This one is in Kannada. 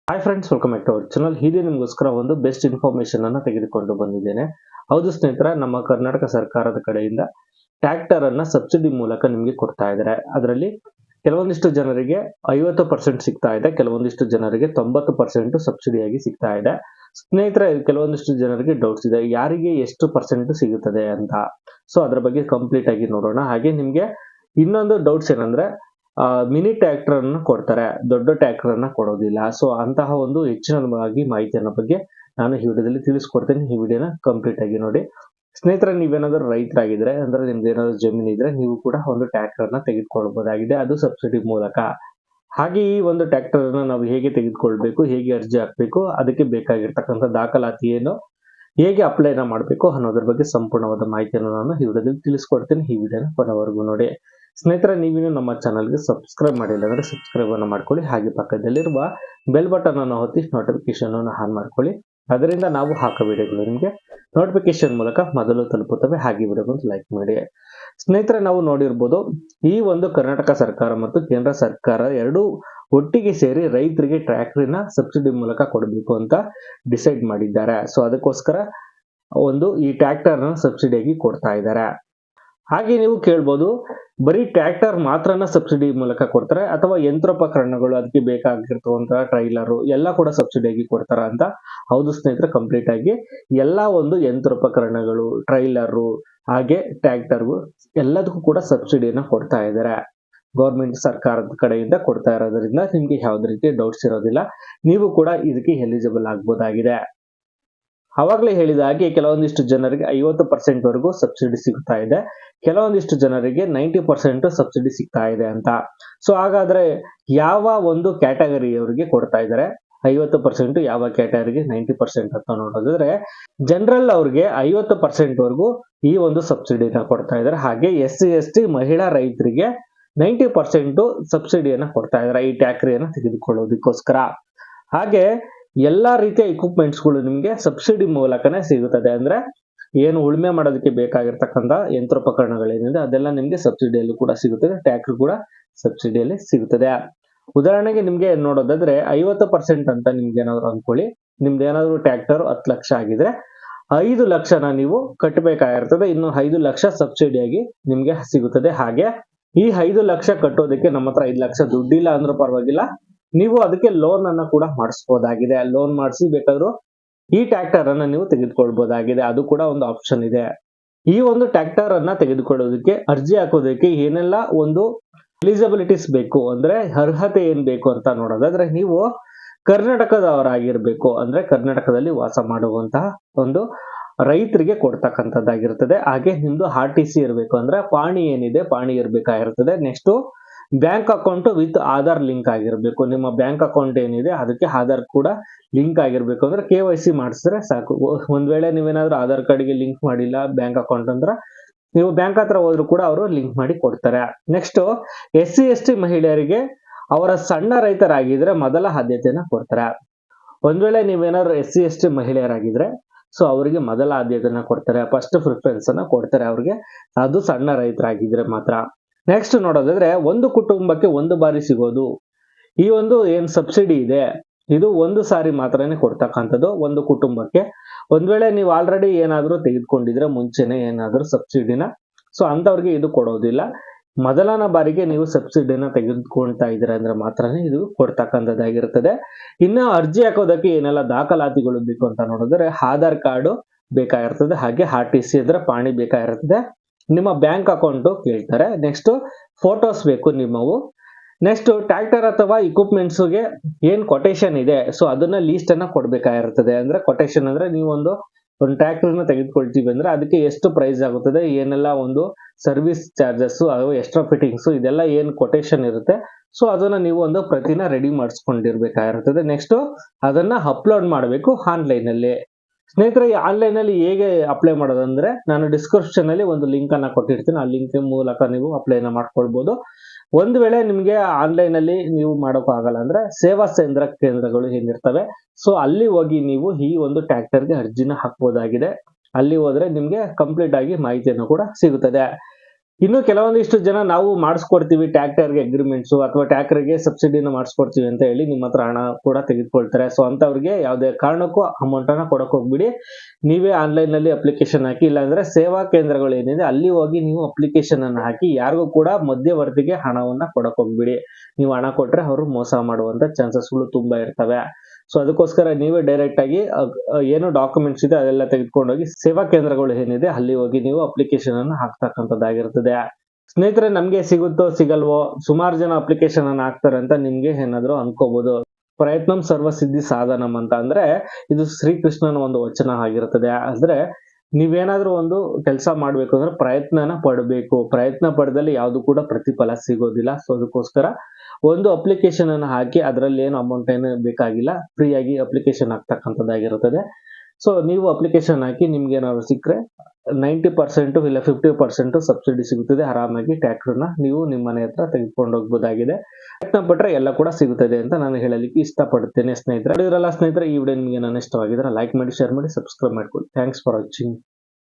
Hi friends, welcome back to our channel. ಹೀಗೆ ನಿಮಗೋಸ್ಕರ ಒಂದು ಬೆಸ್ಟ್ ಇನ್ಫಾರ್ಮೇಶನ್ ಅನ್ನು ತೆಗೆದುಕೊಂಡು ಬಂದಿದ್ದೇನೆ. ಹೌದು ಸ್ನೇಹಿತರೆ, ನಮ್ಮ ಕರ್ನಾಟಕ ಸರ್ಕಾರದ ಕಡೆಯಿಂದ ಟ್ರ್ಯಾಕ್ಟರ್ ಅನ್ನ ಸಬ್ಸಿಡಿ ಮೂಲಕ ನಿಮಗೆ ಕೊಡ್ತಾ ಇದ್ದಾರೆ. ಅದರಲ್ಲಿ ಕೆಲವೊಂದಿಷ್ಟು ಜನರಿಗೆ 50% ಸಿಗ್ತಾ ಇದೆ, ಕೆಲವೊಂದಿಷ್ಟು ಜನರಿಗೆ 90% ಸಬ್ಸಿಡಿಯಾಗಿ ಸಿಗ್ತಾ ಇದೆ. ಸ್ನೇಹಿತರೆ, ಕೆಲವೊಂದಿಷ್ಟು ಜನರಿಗೆ ಡೌಟ್ಸ್ ಇದೆ, ಯಾರಿಗೆ ಎಷ್ಟು ಪರ್ಸೆಂಟ್ ಸಿಗುತ್ತದೆ ಅಂತ. ಸೊ ಅದ್ರ ಬಗ್ಗೆ ಕಂಪ್ಲೀಟ್ ಆಗಿ ನೋಡೋಣ. ಹಾಗೆ ನಿಮ್ಗೆ ಇನ್ನೊಂದು ಡೌಟ್ಸ್ ಏನಂದ್ರೆ, ಮಿನಿ ಟ್ರ್ಯಾಕ್ಟರ್ ಅನ್ನು ಕೊಡ್ತಾರೆ, ದೊಡ್ಡ ಟ್ರ್ಯಾಕ್ಟರ್ ಅನ್ನ ಕೊಡೋದಿಲ್ಲ. ಸೊ ಅಂತಹ ಒಂದು ಹೆಚ್ಚಿನವಾಗಿ ಮಾಹಿತಿಯ ಬಗ್ಗೆ ನಾನು ಈ ವಿಡಿಯೋದಲ್ಲಿ ತಿಳಿಸ್ಕೊಡ್ತೇನೆ. ಈ ವಿಡಿಯೋನ ಕಂಪ್ಲೀಟ್ ಆಗಿ ನೋಡಿ. ಸ್ನೇಹಿತರೆ, ನೀವೇನಾದ್ರೂ ರೈತರಾಗಿದ್ರೆ, ಅಂದ್ರೆ ನಿಮ್ದು ಏನಾದ್ರು ಜಮೀನು ಇದ್ರೆ, ನೀವು ಕೂಡ ಒಂದು ಟ್ರ್ಯಾಕ್ಟರ್ ಅನ್ನ ತೆಗೆದುಕೊಳ್ಬಹುದಾಗಿದೆ, ಅದು ಸಬ್ಸಿಡಿ ಮೂಲಕ. ಹಾಗೆ ಈ ಒಂದು ಟ್ರ್ಯಾಕ್ಟರ್ ಅನ್ನ ನಾವು ಹೇಗೆ ತೆಗೆದುಕೊಳ್ಬೇಕು, ಹೇಗೆ ಅರ್ಜಿ ಹಾಕ್ಬೇಕು, ಅದಕ್ಕೆ ಬೇಕಾಗಿರ್ತಕ್ಕಂಥ ದಾಖಲಾತಿ ಏನು, ಹೇಗೆ ಅಪ್ಲೈನ ಮಾಡಬೇಕು ಅನ್ನೋದ್ರ ಬಗ್ಗೆ ಸಂಪೂರ್ಣವಾದ ಮಾಹಿತಿಯನ್ನು ನಾನು ಈ ವಿಡಿಯೋದಲ್ಲಿ ತಿಳಿಸ್ಕೊಡ್ತೇನೆ. ಈ ವಿಡಿಯೋನ ಕೊನೆವರೆಗೂ ನೋಡಿ. ಸ್ನೇಹಿತರೆ, ನೀವಿನ್ನು ನಮ್ಮ ಚಾನಲ್ಗೆ ಸಬ್ಸ್ಕ್ರೈಬ್ ಮಾಡಿಲ್ಲ ಅಂದ್ರೆ ಸಬ್ಸ್ಕ್ರೈಬ್ ಅನ್ನು ಮಾಡ್ಕೊಳ್ಳಿ. ಹಾಗೆ ಪಕ್ಕದಲ್ಲಿರುವ ಬೆಲ್ ಬಟನ್ ಅನ್ನು ಒತ್ತಿ ನೋಟಿಫಿಕೇಶನ್ ಅನ್ನು ಆನ್ ಮಾಡ್ಕೊಳ್ಳಿ. ಅದರಿಂದ ನಾವು ಹಾಕೋ ವಿಡಿಯೋಗಳು ನಿಮಗೆ ನೋಟಿಫಿಕೇಶನ್ ಮೂಲಕ ಮೊದಲು ತಲುಪುತ್ತವೆ. ಹಾಗೆ ವಿಡಿಯೋಗೊಂದು ಲೈಕ್ ಮಾಡಿ. ಸ್ನೇಹಿತರೆ, ನಾವು ನೋಡಿರ್ಬೋದು, ಈ ಒಂದು ಕರ್ನಾಟಕ ಸರ್ಕಾರ ಮತ್ತು ಕೇಂದ್ರ ಸರ್ಕಾರ ಎರಡೂ ಒಟ್ಟಿಗೆ ಸೇರಿ ರೈತರಿಗೆ ಟ್ರ್ಯಾಕ್ಟರ್ನ ಸಬ್ಸಿಡಿ ಮೂಲಕ ಕೊಡಬೇಕು ಅಂತ ಡಿಸೈಡ್ ಮಾಡಿದ್ದಾರೆ. ಸೊ ಅದಕ್ಕೋಸ್ಕರ ಒಂದು ಈ ಟ್ರ್ಯಾಕ್ಟರ್ ನ ಸಬ್ಸಿಡಿಯಾಗಿ ಕೊಡ್ತಾ ಇದ್ದಾರೆ. ಹಾಗೆ ನೀವು ಕೇಳ್ಬೋದು, ಬರೀ ಟ್ರ್ಯಾಕ್ಟರ್ ಮಾತ್ರನ ಸಬ್ಸಿಡಿ ಮೂಲಕ ಕೊಡ್ತಾರೆ ಅಥವಾ ಯಂತ್ರೋಪಕರಣಗಳು, ಅದಕ್ಕೆ ಬೇಕಾಗಿರ್ತಕ್ಕಂಥ ಟ್ರೈಲರು ಎಲ್ಲ ಕೂಡ ಸಬ್ಸಿಡಿಯಾಗಿ ಕೊಡ್ತಾರ ಅಂತ. ಹೌದು ಸ್ನೇಹಿತರೆ, ಕಂಪ್ಲೀಟ್ ಆಗಿ ಎಲ್ಲಾ ಒಂದು ಯಂತ್ರೋಪಕರಣಗಳು, ಟ್ರೈಲರು ಹಾಗೆ ಟ್ರ್ಯಾಕ್ಟರ್ಗೂ ಎಲ್ಲದಕ್ಕೂ ಕೂಡ ಸಬ್ಸಿಡಿಯನ್ನ ಕೊಡ್ತಾ ಇದ್ದಾರೆ. ಗೌರ್ಮೆಂಟ್ ಸರ್ಕಾರದ ಕಡೆಯಿಂದ ಕೊಡ್ತಾ ಇರೋದ್ರಿಂದ ನಿಮ್ಗೆ ಯಾವುದೇ ರೀತಿ ಡೌಟ್ಸ್ ಇರೋದಿಲ್ಲ. ನೀವು ಕೂಡ ಇದಕ್ಕೆ ಎಲಿಜಿಬಲ್ ಆಗ್ಬೋದಾಗಿದೆ. ಅವಾಗಲೇ ಹೇಳಿದ ಹಾಗೆ ಕೆಲವೊಂದಿಷ್ಟು ಜನರಿಗೆ 50% ವರೆಗೂ ಸಬ್ಸಿಡಿ ಸಿಗ್ತಾ ಇದೆ, ಕೆಲವೊಂದಿಷ್ಟು ಜನರಿಗೆ 90% ಸಬ್ಸಿಡಿ ಸಿಗ್ತಾ ಇದೆ ಅಂತ. ಸೊ ಹಾಗಾದ್ರೆ ಯಾವ ಒಂದು ಕ್ಯಾಟಗರಿಯವರಿಗೆ ಕೊಡ್ತಾ ಇದ್ದಾರೆ 50%, ಯಾವ ಕ್ಯಾಟಗರಿಗೆ 90% ಅಂತ ನೋಡೋದಾದ್ರೆ, ಜನರಲ್ ಅವ್ರಿಗೆ 50% ವರೆಗೂ ಈ ಒಂದು ಸಬ್ಸಿಡಿನ ಕೊಡ್ತಾ ಇದ್ದಾರೆ. ಹಾಗೆ SC/ST ಮಹಿಳಾ ರೈತರಿಗೆ 90% ಸಬ್ಸಿಡಿಯನ್ನ ಕೊಡ್ತಾ ಇದ್ದಾರೆ ಈ ಟ್ರ್ಯಾಕ್ಟರಿಯನ್ನ ತೆಗೆದುಕೊಳ್ಳೋದಕ್ಕೋಸ್ಕರ. ಹಾಗೆ ಎಲ್ಲಾ ರೀತಿಯ ಇಕ್ವಿಪ್ಮೆಂಟ್ಸ್ಗಳು ನಿಮಗೆ ಸಬ್ಸಿಡಿ ಮೂಲಕನೇ ಸಿಗುತ್ತದೆ. ಅಂದ್ರೆ ಏನು ಉಳುಮೆ ಮಾಡೋದಕ್ಕೆ ಬೇಕಾಗಿರ್ತಕ್ಕಂಥ ಯಂತ್ರೋಪಕರಣಗಳೇನಿದೆ ಅದೆಲ್ಲ ನಿಮ್ಗೆ ಸಬ್ಸಿಡಿಯಲ್ಲೂ ಕೂಡ ಸಿಗುತ್ತದೆ, ಟ್ರ್ಯಾಕ್ಟರ್ ಕೂಡ ಸಬ್ಸಿಡಿಯಲ್ಲಿ ಸಿಗುತ್ತದೆ. ಉದಾಹರಣೆಗೆ ನಿಮ್ಗೆ ನೋಡೋದಾದ್ರೆ 50% ಅಂತ ನಿಮ್ಗೆ ಏನಾದ್ರು ಅನ್ಕೊಳ್ಳಿ, ನಿಮ್ದು ಏನಾದ್ರು ಟ್ರ್ಯಾಕ್ಟರ್ 10 ಲಕ್ಷ ಆಗಿದ್ರೆ 5 ಲಕ್ಷನ ನೀವು ಕಟ್ಟಬೇಕಾಗಿರ್ತದೆ, ಇನ್ನು 5 ಲಕ್ಷ ಸಬ್ಸಿಡಿಯಾಗಿ ನಿಮ್ಗೆ ಸಿಗುತ್ತದೆ. ಹಾಗೆ ಈ 5 ಲಕ್ಷ ಕಟ್ಟೋದಕ್ಕೆ ನಮ್ಮ ಹತ್ರ 5 ಲಕ್ಷ ದುಡ್ಡಿಲ್ಲ ಅಂದ್ರೂ ಪರವಾಗಿಲ್ಲ, ನೀವು ಅದಕ್ಕೆ ಲೋನ್ ಅನ್ನ ಕೂಡ ಮಾಡಿಸಬಹುದಾಗಿದೆ. ಲೋನ್ ಮಾಡಿಸಿ ಬೇಕಾದ್ರೂ ಈ ಟ್ರ್ಯಾಕ್ಟರ್ ಅನ್ನ ನೀವು ತೆಗೆದುಕೊಳ್ಬಹುದಾಗಿದೆ, ಅದು ಕೂಡ ಒಂದು ಆಪ್ಷನ್ ಇದೆ. ಈ ಒಂದು ಟ್ರ್ಯಾಕ್ಟರ್ ಅನ್ನ ತೆಗೆದುಕೊಳ್ಳೋದಕ್ಕೆ ಅರ್ಜಿ ಹಾಕೋದಕ್ಕೆ ಏನೆಲ್ಲ ಒಂದು ಎಲಿಜಿಬಿಲಿಟೀಸ್ ಬೇಕು, ಅಂದ್ರೆ ಅರ್ಹತೆ ಏನ್ ಬೇಕು ಅಂತ ನೋಡೋದಾದ್ರೆ, ನೀವು ಕರ್ನಾಟಕದವರಾಗಿರ್ಬೇಕು, ಅಂದ್ರೆ ಕರ್ನಾಟಕದಲ್ಲಿ ವಾಸ ಮಾಡುವಂತಹ ಒಂದು ರೈತರಿಗೆ ಕೊಡ್ತಕ್ಕಂಥದ್ದಾಗಿರ್ತದೆ. ಹಾಗೆ ನಿಮ್ದು RTC ಇರಬೇಕು, ಅಂದ್ರೆ ಪಾಣಿ ಏನಿದೆ ಪಾಣಿ ಇರ್ಬೇಕಾಗಿರ್ತದೆ. Next bank account with Aadhaar link ಆಗಿರ್ಬೇಕು. ನಿಮ್ಮ ಬ್ಯಾಂಕ್ ಅಕೌಂಟ್ ಏನಿದೆ ಅದಕ್ಕೆ ಆಧಾರ್ ಕೂಡ ಲಿಂಕ್ ಆಗಿರ್ಬೇಕು. ಅಂದ್ರೆ KYC ಮಾಡಿಸಿದ್ರೆ ಸಾಕು. ಒಂದ್ ವೇಳೆ ನೀವೇನಾದ್ರೂ ಆಧಾರ್ ಕಾರ್ಡ್ಗೆ ಲಿಂಕ್ ಮಾಡಿಲ್ಲ ಬ್ಯಾಂಕ್ ಅಕೌಂಟ್ ಅಂದ್ರೆ, ನೀವು ಬ್ಯಾಂಕ್ ಹತ್ರ ಹೋದ್ರು ಕೂಡ ಅವರು ಲಿಂಕ್ ಮಾಡಿ ಕೊಡ್ತಾರೆ. ನೆಕ್ಸ್ಟ್ SC/ST ಮಹಿಳೆಯರಿಗೆ ಅವರ ಸಣ್ಣ ರೈತರಾಗಿದ್ರೆ ಮೊದಲ ಆದ್ಯತೆಯನ್ನ ಕೊಡ್ತಾರೆ. ಒಂದ್ ವೇಳೆ ನೀವೇನಾದ್ರು SC/ST ಮಹಿಳೆಯರಾಗಿದ್ರೆ ಸೊ ಅವರಿಗೆ ಮೊದಲ ಆದ್ಯತೆಯನ್ನ ಕೊಡ್ತಾರೆ, ಫಸ್ಟ್ ಪ್ರಿಫರೆನ್ಸ್ ಅನ್ನ ಕೊಡ್ತಾರೆ ಅವ್ರಿಗೆ, ಅದು ಸಣ್ಣ ರೈತರಾಗಿದ್ರೆ ಮಾತ್ರ. ನೆಕ್ಸ್ಟ್ ನೋಡೋದಾದ್ರೆ, ಒಂದು ಕುಟುಂಬಕ್ಕೆ ಒಂದು ಬಾರಿ ಸಿಗೋದು ಈ ಒಂದು ಏನ್ ಸಬ್ಸಿಡಿ ಇದೆ, ಇದು ಒಂದು ಸಾರಿ ಮಾತ್ರನೇ ಕೊಡ್ತಕ್ಕಂಥದ್ದು ಒಂದು ಕುಟುಂಬಕ್ಕೆ. ಒಂದ್ ವೇಳೆ ನೀವು ಆಲ್ರೆಡಿ ಏನಾದ್ರೂ ತೆಗೆದುಕೊಂಡಿದ್ರೆ ಮುಂಚೆನೆ ಏನಾದ್ರೂ ಸಬ್ಸಿಡಿನ, ಸೊ ಅಂತವ್ರಿಗೆ ಇದು ಕೊಡೋದಿಲ್ಲ. ಮೊದಲನ ಬಾರಿಗೆ ನೀವು ಸಬ್ಸಿಡಿನ ತೆಗೆದುಕೊಳ್ತಾ ಇದ್ದೀರಾ ಅಂದ್ರೆ ಮಾತ್ರನೇ ಇದು ಕೊಡ್ತಕ್ಕಂಥದ್ದಾಗಿರ್ತದೆ. ಇನ್ನು ಅರ್ಜಿ ಹಾಕೋದಕ್ಕೆ ಏನೆಲ್ಲ ದಾಖಲಾತಿಗಳು ಬೇಕು ಅಂತ ನೋಡಿದ್ರೆ, ಆಧಾರ್ ಕಾರ್ಡು ಬೇಕಾಗಿರ್ತದೆ, ಹಾಗೆ RTC ಇದ್ರೆ ಪಾಣಿ ಬೇಕಾಗಿರ್ತದೆ, ನಿಮ್ಮ ಬ್ಯಾಂಕ್ ಅಕೌಂಟ್ ಕೇಳ್ತಾರೆ, ನೆಕ್ಸ್ಟ್ ಫೋಟೋಸ್ ಬೇಕು ನಿಮ್ಮವು, ನೆಕ್ಸ್ಟ್ ಟ್ರ್ಯಾಕ್ಟರ್ ಅಥವಾ ಇಕ್ವಿಪ್ಮೆಂಟ್ಸ್ಗೆ ಏನ್ ಕೊಟೇಶನ್ ಇದೆ ಸೊ ಅದನ್ನ ಲೀಸ್ಟ್ ಅನ್ನ ಕೊಡ್ಬೇಕಾಗಿರ್ತದೆ. ಅಂದ್ರೆ ಕೊಟೇಶನ್ ಅಂದ್ರೆ ನೀವು ಒಂದು ಟ್ರ್ಯಾಕ್ಟರ್ನ ತೆಗೆದುಕೊಳ್ತೀವಿ ಅಂದ್ರೆ ಅದಕ್ಕೆ ಎಷ್ಟು ಪ್ರೈಸ್ ಆಗುತ್ತದೆ, ಏನೆಲ್ಲ ಒಂದು ಸರ್ವಿಸ್ ಚಾರ್ಜಸ್, ಎಕ್ಸ್ಟ್ರಾ ಫಿಟ್ಟಿಂಗ್ಸ್, ಇದೆಲ್ಲ ಏನ್ ಕೊಟೇಶನ್ ಇರುತ್ತೆ ಸೊ ಅದನ್ನ ನೀವು ಒಂದು ಪ್ರತಿನ ರೆಡಿ ಮಾಡಿಸ್ಕೊಂಡಿರ್ಬೇಕಾಗಿರ್ತದೆ. ನೆಕ್ಸ್ಟ್ ಅದನ್ನ ಅಪ್ಲೋಡ್ ಮಾಡಬೇಕು ಆನ್ಲೈನ್ ಅಲ್ಲಿ. ಸ್ನೇಹಿತರೆ, ಆನ್ಲೈನ್ ಅಲ್ಲಿ ಹೇಗೆ ಅಪ್ಲೈ ಮಾಡೋದಂದ್ರೆ, ನಾನು ಡಿಸ್ಕ್ರಿಪ್ಷನ್ ಅಲ್ಲಿ ಒಂದು ಲಿಂಕ್ ಅನ್ನ ಕೊಟ್ಟಿರ್ತೀನಿ, ಆ ಲಿಂಕ್ ಮೂಲಕ ನೀವು ಅಪ್ಲೈನ ಮಾಡ್ಕೊಳ್ಬಹುದು. ಒಂದ್ ವೇಳೆ ನಿಮ್ಗೆ ಆನ್ಲೈನ್ ಅಲ್ಲಿ ನೀವು ಮಾಡೋಕ್ ಆಗಲ್ಲ ಅಂದ್ರೆ, ಸೇವಾ ಕೇಂದ್ರಗಳು ಏನಿರ್ತವೆ ಸೊ ಅಲ್ಲಿ ಹೋಗಿ ನೀವು ಈ ಒಂದು ಟ್ರ್ಯಾಕ್ಟರ್ಗೆ ಅರ್ಜಿನ ಹಾಕ್ಬೋದಾಗಿದೆ. ಅಲ್ಲಿ ಹೋದ್ರೆ ನಿಮ್ಗೆ ಕಂಪ್ಲೀಟ್ ಆಗಿ ಮಾಹಿತಿಯನ್ನು ಕೂಡ ಸಿಗುತ್ತದೆ. ಇನ್ನು ಕೆಲವೊಂದಿಷ್ಟು ಜನ ನಾವು ಮಾಡಿಸ್ಕೊಡ್ತೀವಿ ಟ್ರ್ಯಾಕ್ಟರ್ಗೆ ಅಗ್ರಿಮೆಂಟ್ಸ್ ಅಥವಾ ಟ್ರ್ಯಾಕ್ಟರ್ಗೆ ಸಬ್ಸಿಡಿನ ಮಾಡಿಸ್ಕೊಡ್ತೀವಿ ಅಂತ ಹೇಳಿ ನಿಮ್ಮ ಹತ್ರ ಹಣ ಕೂಡ ತೆಗೆದುಕೊಳ್ತಾರೆ. ಸೊ ಅಂತವ್ರಿಗೆ ಯಾವುದೇ ಕಾರಣಕ್ಕೂ ಅಮೌಂಟ್ ಅನ್ನ ಕೊಡಕ್ ಹೋಗ್ಬಿಡಿ. ನೀವೇ ಆನ್ಲೈನ್ ನಲ್ಲಿ ಅಪ್ಲಿಕೇಶನ್ ಹಾಕಿ, ಇಲ್ಲಾಂದ್ರೆ ಸೇವಾ ಕೇಂದ್ರಗಳು ಏನಿದೆ ಅಲ್ಲಿ ಹೋಗಿ ನೀವು ಅಪ್ಲಿಕೇಶನ್ ಅನ್ನ ಹಾಕಿ. ಯಾರಿಗೂ ಕೂಡ ಮಧ್ಯವರ್ತಿಗೆ ಹಣವನ್ನ ಕೊಡಕ್ ಹೋಗ್ಬಿಡಿ. ನೀವು ಹಣ ಕೊಟ್ರೆ ಅವರು ಮೋಸ ಮಾಡುವಂತ ಚಾನ್ಸಸ್ಗಳು ತುಂಬಾ ಇರ್ತವೆ. ಸೊ ಅದಕ್ಕೋಸ್ಕರ ನೀವೇ ಡೈರೆಕ್ಟ್ ಆಗಿ ಏನು ಡಾಕ್ಯುಮೆಂಟ್ಸ್ ಇದೆ ಅದೆಲ್ಲ ತೆಗೆದುಕೊಂಡೋಗಿ ಸೇವಾ ಕೇಂದ್ರಗಳು ಏನಿದೆ ಅಲ್ಲಿ ಹೋಗಿ ನೀವು ಅಪ್ಲಿಕೇಶನ್ ಅನ್ನು ಹಾಕ್ತಕ್ಕಂಥದ್ದಾಗಿರ್ತದೆ. ಸ್ನೇಹಿತರೆ, ನಮ್ಗೆ ಸಿಗುತ್ತೋ ಸಿಗಲ್ವೋ, ಸುಮಾರು ಜನ ಅಪ್ಲಿಕೇಶನ್ ಅನ್ನು ಹಾಕ್ತಾರೆ ಅಂತ ನಿಮ್ಗೆ ಏನಾದ್ರು ಅನ್ಕೋಬಹುದು. ಪ್ರಯತ್ನಂ ಸರ್ವಸಿದ್ಧಿ ಸಾಧನಂ ಅಂತ ಅಂದ್ರೆ ಇದು ಶ್ರೀಕೃಷ್ಣನ ಒಂದು ವಚನ ಆಗಿರ್ತದೆ. ಅಂದ್ರೆ ನೀವೇನಾದ್ರೂ ಒಂದು ಕೆಲಸ ಮಾಡ್ಬೇಕು ಅಂದ್ರೆ ಪ್ರಯತ್ನನ ಪಡಬೇಕು. ಪ್ರಯತ್ನ ಪಡೆದಲ್ಲಿ ಯಾವ್ದು ಕೂಡ ಪ್ರತಿಫಲ ಸಿಗೋದಿಲ್ಲ. ಸೊ ಅದಕ್ಕೋಸ್ಕರ ಒಂದು ಅಪ್ಲಿಕೇಶನ್ ಅನ್ನು ಹಾಕಿ, ಅದರಲ್ಲಿ ಏನು ಅಮೌಂಟ್ ಏನು ಬೇಕಾಗಿಲ್ಲ, ಫ್ರೀ ಆಗಿ ಅಪ್ಲಿಕೇಶನ್ ಹಾಕ್ತಕ್ಕಂಥದ್ದಾಗಿರುತ್ತದೆ. ಸೊ ನೀವು ಅಪ್ಲಿಕೇಶನ್ ಹಾಕಿ, ನಿಮ್ಗೆ ಏನಾದ್ರು ಸಿಕ್ಕರೆ 90% ಇಲ್ಲ 50% ಸಬ್ಸಿಡಿ ಸಿಗುತ್ತದೆ. ಆರಾಮಾಗಿ ಟ್ರ್ಯಾಕ್ಟರ್ನ ನೀವು ನಿಮ್ಮ ಮನೆ ಹತ್ರ ತೆಗೆದುಕೊಂಡು ಹೋಗ್ಬೋದಾಗಿದೆ. ಪ್ರಯತ್ನ ಪಟ್ರೆ ಎಲ್ಲ ಕೂಡ ಸಿಗುತ್ತದೆ ಅಂತ ನಾನು ಹೇಳಲಿಕ್ಕೆ ಇಷ್ಟಪಡುತ್ತೇನೆ. ಸ್ನೇಹಿತರೆ, ಸ್ನೇಹಿತರೆ, ಈ ವಿಡಿಯೋ ನಿಮಗೆ ನಾನು ಇಷ್ಟವಾಗಿದ್ರೆ ಲೈಕ್ ಮಾಡಿ, ಶೇರ್ ಮಾಡಿ, ಸಬ್ಸ್ಕ್ರೈಬ್ ಮಾಡ್ಕೊಳ್ಳಿ. Thanks for watching.